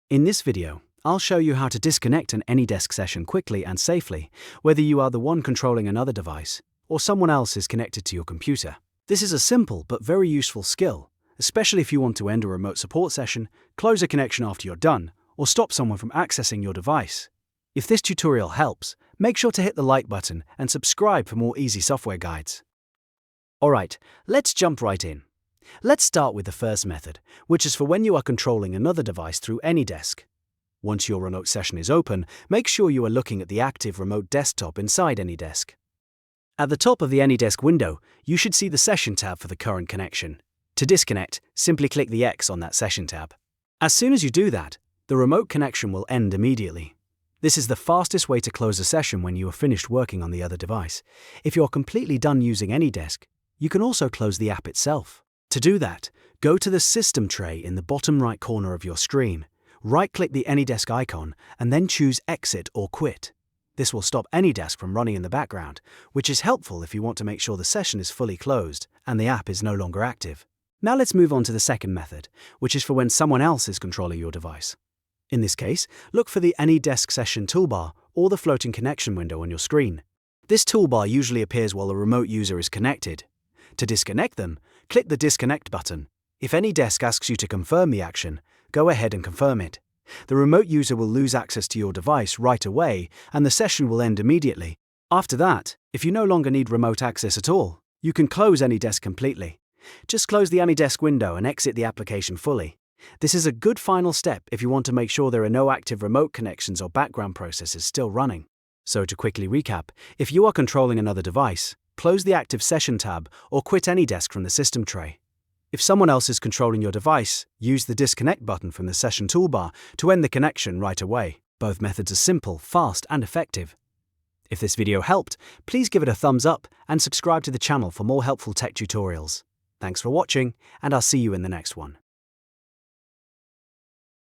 In this video, I'll show you how to disconnect an AnyDesk session quickly and safely, whether you are the one controlling another device or someone else is connected to your computer. This is a simple but very useful skill, especially if you want to end a remote support session, close a connection after you're done, or stop someone from accessing your device. If this tutorial helps, make sure to hit the like button and subscribe for more easy software guides. Alright, let's jump right in. Let's start with the first method, which is for when you are controlling another device through AnyDesk. Once your remote session is open, make sure you are looking at the active remote desktop inside AnyDesk. At the top of the AnyDesk window, you should see the Session tab for the current connection. To disconnect, simply click the X on that Session tab. As soon as you do that, the remote connection will end immediately. This is the fastest way to close a session when you are finished working on the other device. If you're completely done using AnyDesk, you can also close the app itself. To do that, go to the System tray in the bottom right corner of your screen, right-click the AnyDesk icon, and then choose Exit or Quit. This will stop AnyDesk from running in the background, which is helpful if you want to make sure the session is fully closed and the app is no longer active. Now let's move on to the second method, which is for when someone else is controlling your device. In this case, look for the AnyDesk Session toolbar or the floating connection window on your screen. This toolbar usually appears while the remote user is connected. To disconnect them, click the Disconnect button. If AnyDesk asks you to confirm the action, go ahead and confirm it. The remote user will lose access to your device right away, and the session will end immediately. After that, if you no longer need remote access at all, you can close AnyDesk completely. Just close the AnyDesk window and exit the application fully. This is a good final step if you want to make sure there are no active remote connections or background processes still running. So to quickly recap, if you are controlling another device, close the active Session tab or quit AnyDesk from the System tray. If someone else is controlling your device, use the Disconnect button from the Session toolbar to end the connection right away. Both methods are simple, fast, and effective. If this video helped, please give it a thumbs up and subscribe to the channel for more helpful tech tutorials. Thanks for watching, and I'll see you in the next one.